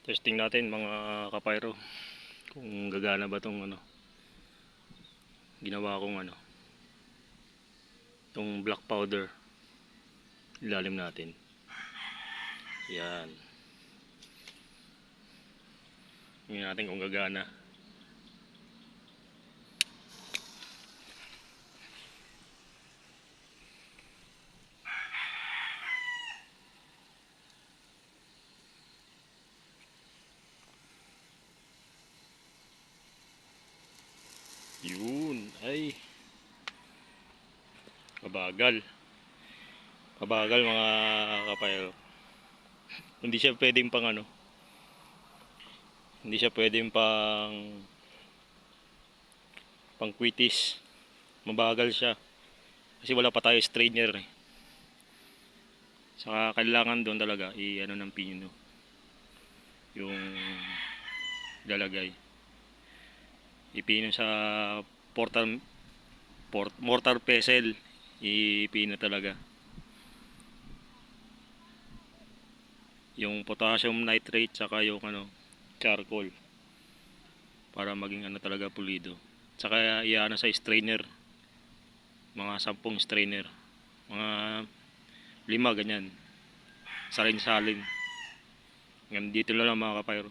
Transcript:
Testing natin mga kapayro kung gagana ba tong ginawa kong tong black powder ilalim natin. Yan. Tingnan natin kung gagana. Yun ay mabagal mga kapayro. Hindi siya pwedeng hindi siya pwedeng pang quitis. Mabagal siya kasi wala pa tayo strainer eh. Saka kailangan doon talaga ng pino yung lalagay, ipino sa mortar pestle, ipino talaga yung potassium nitrate saka yung charcoal para maging talaga pulido. Saka sa strainer, mga 10 strainer, mga 5 ganyan, salin-salin. Ngayon dito lang mga kapayro.